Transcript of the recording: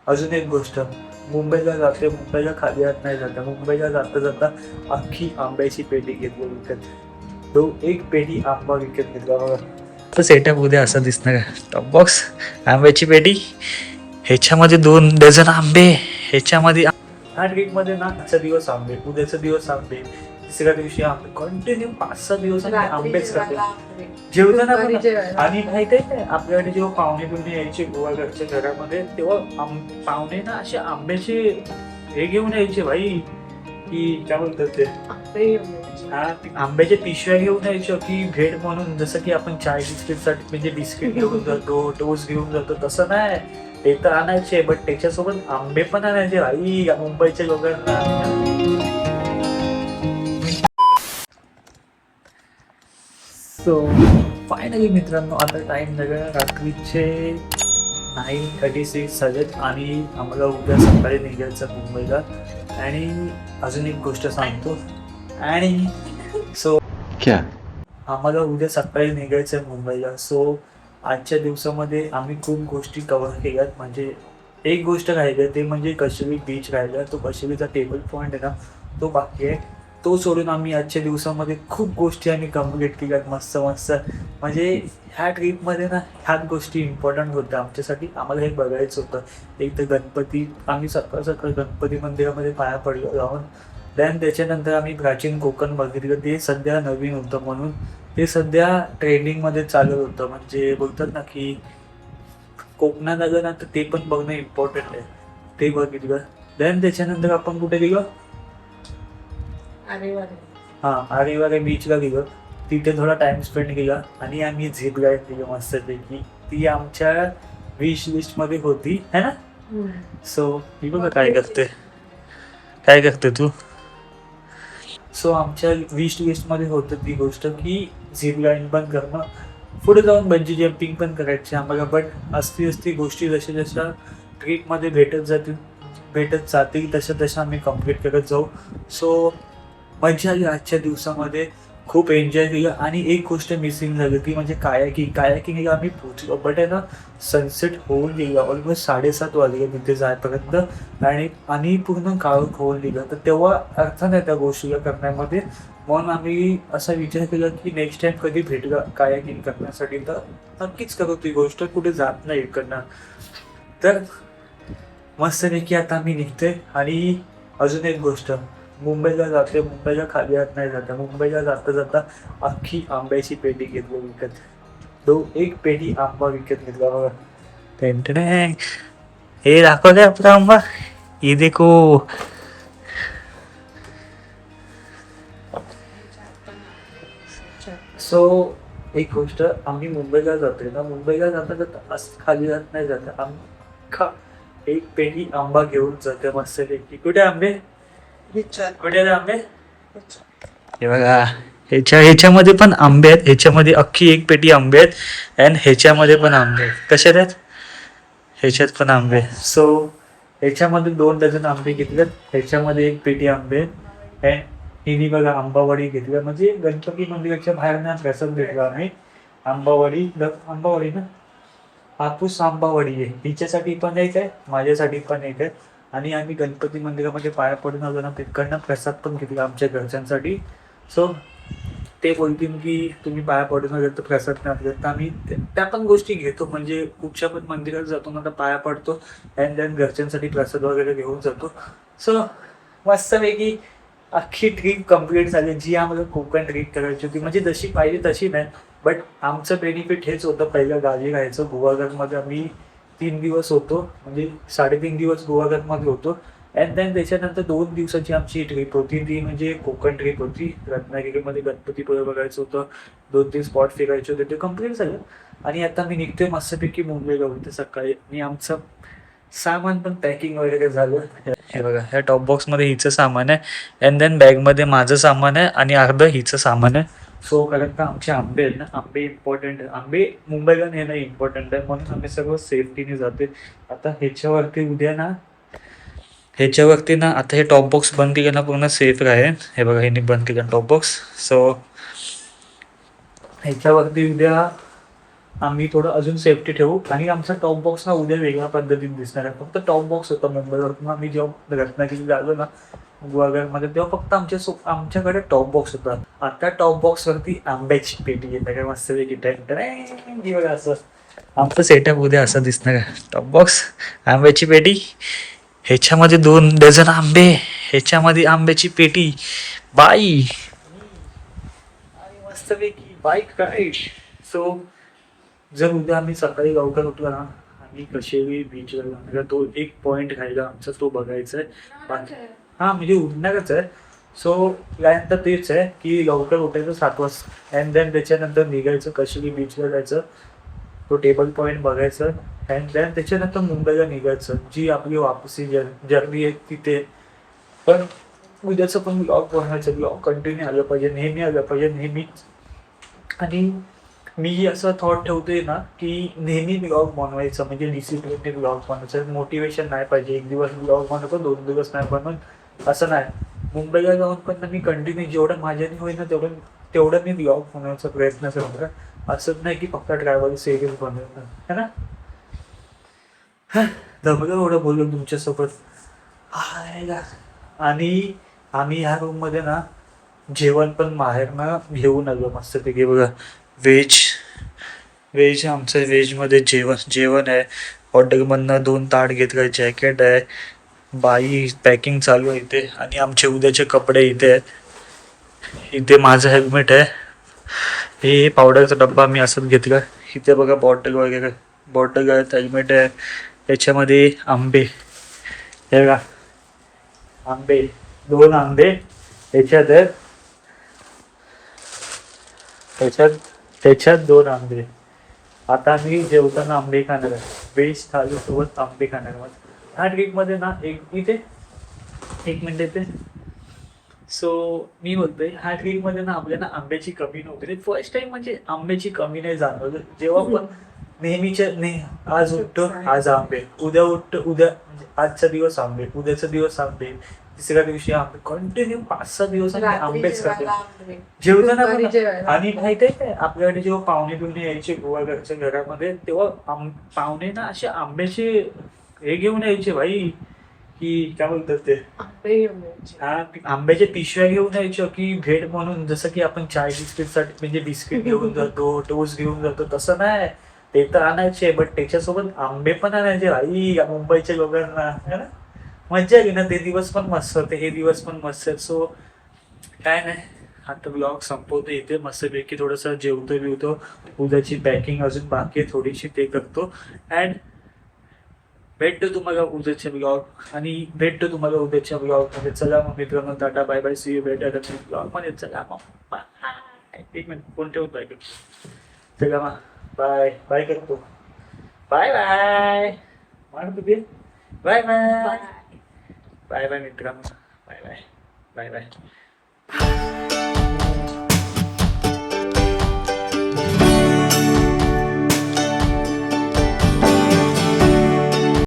अजून एक गोष्ट, मुंबईला जाते, मुंबईला खाली हात नाही जाता, मुंबईला जाता जाता अख्खी आंब्याची पेटी घेतली विकत. तो एक पेटी आंबा विकत घेतला बघा. तर सेटअप उद्या असं दिसणार टॉप बॉक्स, आंब्याची पेटी, ह्याच्यामध्ये 2 डझन आंबे, ह्याच्यामध्ये ह्या ट्रिपमध्ये ना आजचा दिवस आंबे, उद्याचा दिवस आंबे, तिसऱ्या दिवशी आंबे, कंटिन्यू 5-6 दिवस आम्ही आंबेच खाते जेवताना पण. आणि माहिती आहे काय, आपल्याकडे जेव्हा पाहुणे बिवणे यायचे गोवाकडच्या घरामध्ये, तेव्हा पाहुणे ना असे आंब्याचे हे घेऊन यायचे भाई, की काय बोलतात ते, हा आंब्याच्या पिशव्या घेऊन यायचो की भेट म्हणून. जसं की आपण चाय बिस्किटसाठी म्हणजे बिस्किट घेऊन जातो, टोस्ट घेऊन जातो, तसं नाही, ते तर आणायचे बट त्याच्यासोबत आंबे पण आणायचे भाई मुंबईच्या लोकांना. सो फायनली मित्रांनो, आता टाइम झाला रात्रीचे 9:36 झालेत आणि आम्हाला उद्या सकाळी निघायचं मुंबईला. आणि अजून एक गोष्ट सांगतो, आणि सो क्या आम्हाला उद्या सकाळी निघायचं आहे मुंबईला. सो आजच्या दिवसामध्ये आम्ही खूप गोष्टी कव्हर केल्यात. म्हणजे एक गोष्ट राहिली ते म्हणजे कशेरी बीच राहिला, तो कशेरीचा टेबल पॉईंट आहे ना, तो बाकी आहे. तो सोडून आम्ही आजच्या दिवसामध्ये खूप गोष्टी आम्ही कम्प्लीट केल्यात मस्त मस्त. म्हणजे ह्या ट्रिपमध्ये ना ह्याच गोष्टी इम्पॉर्टंट होत्या आमच्यासाठी. आम्हाला हे बघायचं होतं. एक तर गणपती, आम्ही सकाळ सकाळ गणपती मंदिरामध्ये पाया पडलो जाऊन. देन त्याच्यानंतर आम्ही प्राचीन कोकण बघितलं, ते सध्या नवीन होतं म्हणून ते सध्या ट्रेंडिंगमध्ये चालू होतं. म्हणजे बोलतात ना की कोकणात आलं ना तर ते पण बघणं इम्पॉर्टंट आहे, ते बघितलं. देन त्याच्यानंतर आपण कुठे गेलो, आरेवारे बीचला गेलो, तिथे थोडा टाइम स्पेंड केला आणि आम्ही झिप लाईन केली मस्तपैकी. ती आमच्या विश लिस्टमध्ये होती है ना. सो मी बघा काय करते तू. सो आमच्या विश लिस्टमध्ये होतं ती गोष्ट की झिप लाईन पण करणं, पुढे जाऊन बंजी जम्पिंग पण करायची आम्हाला. बट असती गोष्टी जशा जशा ट्रिपमध्ये भेटत जातील तशा तशा आम्ही कम्प्लीट करत जाऊ. सो मजा आली आजच्या दिवसामध्ये, खूप एन्जॉय केलं. आणि एक गोष्ट मिसिंग झाली ती म्हणजे कायाकिंग आम्ही पोचलो, बट आहे ना सनसेट होऊन गेला. ऑलमोस्ट 7:30 वाजले तिथे जायपर्यंत, आणि पूर्ण काळोख होऊन गेलं. तर तेव्हा अर्थ नाही त्या गोष्टीला करण्यामध्ये. म्हणून आम्ही असा विचार केला की नेक्स्ट टाइम कधी भेटला कायाकिंग करण्यासाठी तर नक्कीच करू ती गोष्ट, कुठे जात नाही इकडनं. तर मस्तपैकी आता मी निघते. आणि अजून एक गोष्ट, मुंबईला जाते, मुंबईला खाली हात नाही जाता, मुंबईला जाता जाता अख्खी आंब्याची पेटी घेतली विकत. एक पेटी आंबा विकत घेतला बघा. टेंटणे हे दाखवते आपला आंबा, हे देखो. सो एक गोष्ट, आम्ही मुंबईला जातोय ना, मुंबईला जाता जाता असं खाली जात नाही जाता, अख्खा एक पेटी आंबा घेऊन जाते मस्तपैकी. कुठे आंबे, कुठे आंबे, हे बघा. ह्याच्यामध्ये पण आंबे आहेत, ह्याच्यामध्ये अख्खी एक पेटी आंबे आहेत, अँड ह्याच्यामध्ये पण आंबे आहेत. कशात आहेत, ह्याच्यात पण आंबे. सो ह्याच्यामध्ये 2 डझन आंबे घेतलेत, ह्याच्यामध्ये एक पेटी आंबे आहेत. अँड हिनी बघा आंबावडी घेतल्या, म्हणजे गणपती मंदिराच्या बाहेर ना प्रसाद घेतला आम्ही. आंबावडी ना, हापूस आंबावडी आहे. हिच्यासाठी पण एक आहे, माझ्यासाठी पण एक आहे. आणि आम्ही गणपती मंदिरामध्ये पाया पडून आलो ना, तिकडनं प्रसाद पण घेतला आमच्या घरच्यांसाठी. सो ते बोलतील की तुम्ही पाया पडून आले तर प्रसाद नाही, तर आम्ही त्या पण गोष्टी घेतो. म्हणजे कुठच्या पण मंदिरात जातो ना तर पाया पडतो, अँड देन घरच्यांसाठी प्रसाद वगैरे घेऊन जातो. सो मस्तपैकी अख्खी ट्रीप कम्प्लीट झाली, जी आम्हाला कोकण ट्रीप करायची होती. म्हणजे जशी पाहिजे तशी नाही, बट आमचं बेनिफिट हेच होतं, पहिलं गावी राहायचं. गुहागरमध्ये आम्ही 3 दिवस होतो, म्हणजे 3.5 दिवस गुहागरमध्ये होतो. अँड देन त्याच्यानंतर 2 दिवसाची आमची ट्रिप होती, ती म्हणजे कोकण ट्रिप होती. रत्नागिरीमध्ये गणपतीपुळे बघायचं होतं, 2-3 स्पॉट फिरायचे होते, ते कम्प्लीट झालं. आणि आता मी निघतोय मस्तपैकी मुंबईला होते सकाळी. आणि आमचं सामान पण पॅकिंग वगैरे झालं. हे बघा, ह्या टॉप बॉक्समध्ये हिचं सामान आहे, अँड देन बॅगमध्ये माझं सामान आहे, आणि अर्धं हिचं सामान आहे. सो कारण का आमचे आंबे आहेत ना, आंबे इम्पॉर्टंट आहे, आंबे मुंबईला नेणं इम्पॉर्टंट आहे, म्हणून आम्ही सगळं सेफ्टीने जाते. आता ह्याच्यावरती ना आता हे टॉप बॉक्स बंद केलं ना पूर्ण सेफ राहील. हे बघा, ह्याने बंद केलं टॉप बॉक्स. सो ह्याच्यावरती उद्या आम्ही थोडं अजून सेफ्टी ठेवू. आणि आमचा टॉप बॉक्स ना उद्या वेगळ्या पद्धतीने दिसणार आहे. फक्त टॉप बॉक्स होता मुंबईवरून आम्ही जेव्हा रत्नागिरी आलो ना गुहागरमध्ये, तेव्हा फक्त आमच्याकडे टॉप बॉक्स होता. आता टॉप बॉक्स वरती आंब्याची पेटी येते काय मस्त वेगळी बघा असं आमचं सेटअप उद्या असं दिसणार आहे. टॉप बॉक्स, आंब्याची पेटी, ह्याच्यामध्ये 2 डझन आंबे, ह्याच्यामध्ये आंब्याची पेटी, बाई आणि मस्तपैकी बाईक राईड. सो जर उद्या आम्ही सकाळी लवकर उठलो ना, आम्ही कशेरी बीचला जाणार. तो एक पॉइंट राहिला आमचा, तो बघायचा आहे. हा म्हणजे उठणारच आहे. सो त्यानंतर तेच आहे की लवकर उठायचं 7 वाजता अँड देन त्याच्यानंतर निघायचं कशेरी बीचला जायचं, तो टेबल पॉईंट बघायचं अँड देन त्याच्यानंतर मुंबईला निघायचं. जी आपली वापसी जर्नी आहे तिथे. पण उद्याचं पण ब्लॉग बनवायचं, ब्लॉग कंटिन्यू आलं पाहिजे, नेहमी आलं पाहिजे, नेहमीच. आणि मी असं थॉट ठेवतोय ना की नेहमी ब्लॉग बनवायचं म्हणजे डिसिप्लिनने ब्लॉग बनवायचं. मोटिवेशन नाही पाहिजे, एक दिवस ब्लॉग बनवतो 2 दिवस नाही बनवून असं नाही. मुंबईला जाऊन पण मी कंटिन्यू जेवढं माझ्याने होईल ना तेवढं मी ब्लॉग बनवायचा प्रयत्न करतो. असंच नाही की फक्त ट्रॅव्हल सिरीज बनवणार है ना. दबलं एवढं बोलून तुमच्यासोबत. आणि आम्ही ह्या रूममध्ये ना जेवण पण बाहेरनं घेऊन आलो मस्तपैकी बघा. व्हेज आमचं व्हेजमध्ये जेवण आहे. हॉटेलमधनं 2 ताट घेतलं, जॅकेट आहे, बाई पॅकिंग चालू आहे इथे. आणि आमचे उद्याचे कपडे इथे आहेत. इथे माझं हेल्मेट आहे. हे पावडरचा डब्बा मी असंच घेतला. इथे बघा बॉटल वगैरे, बॉटल आहेत, हेल्मेट आहे. त्याच्यामध्ये आंबे, हे बघा आंबे, 2 आंबे त्याच्यात आहेत. त्याच्यात 2 आंबे. आता मी जेवताना आंबे खाणार आहे. व्हेज थालीसोबत आंबे खाणार आहे. ह्या ट्रिपमध्ये ना इथे 1 मिनिट येते. सो मी बोलतोय ह्या ट्रिपमध्ये ना आपल्याला आंब्याची कमी नव्हती. फर्स्ट टाइम म्हणजे आंब्याची कमी नाही जाणवलं. जेव्हा पण आज उठतो आज आंबे, उद्या उठतो उद्या म्हणजे आजचा दिवस आंबे, उद्याचा दिवस आंबे, तिसऱ्या दिवशी आंबे, कंटिन्यू 5-6 दिवस आम्ही आंबेच खातो जेवताना पण. आणि माहिती आहे काय, आपल्याकडे जेव्हा पाहुणे यायचे गोवाघरच्या घरामध्ये, तेव्हा पाहुणे ना असे आंब्याचे हे घेऊन यायचे भाई, की काय बोलतात ते, आंब्याच्या पिशव्या घेऊन यायच्या की भेट म्हणून. जसं की आपण चाय बिस्किट साठी म्हणजे बिस्किट घेऊन जातो, टोस्ट घेऊन जातो, तसं नाही. ते तर आणायचे बट त्याच्यासोबत आंबे पण आणायचे भाई मुंबईच्या लोकांना है ना. मज्जा आली ना, ते दिवस पण मस्त होते, हे दिवस पण मस्त आहेत. सो काय नाही, आता ब्लॉग संपवतो इथे मस्तपैकी. थोडंसं जेवतो बिवतो, उद्याची पॅकिंग अजून बाकी आहे थोडीशी, ते करतो. अँड भेटतो तुम्हाला उद्याच्या ब्लॉग मध्ये. चला मग मित्रांनो, tata bye bye, see you, भेटा ब्लॉग मध्ये. चला मग 1 मिनिट फोन ठेवतो आहे. चला मग बाय बाय करतो. बाय बाय म्हणतो ते, बाय बाय बाय बाय मित्रांनो, बाय बाय बाय बाय.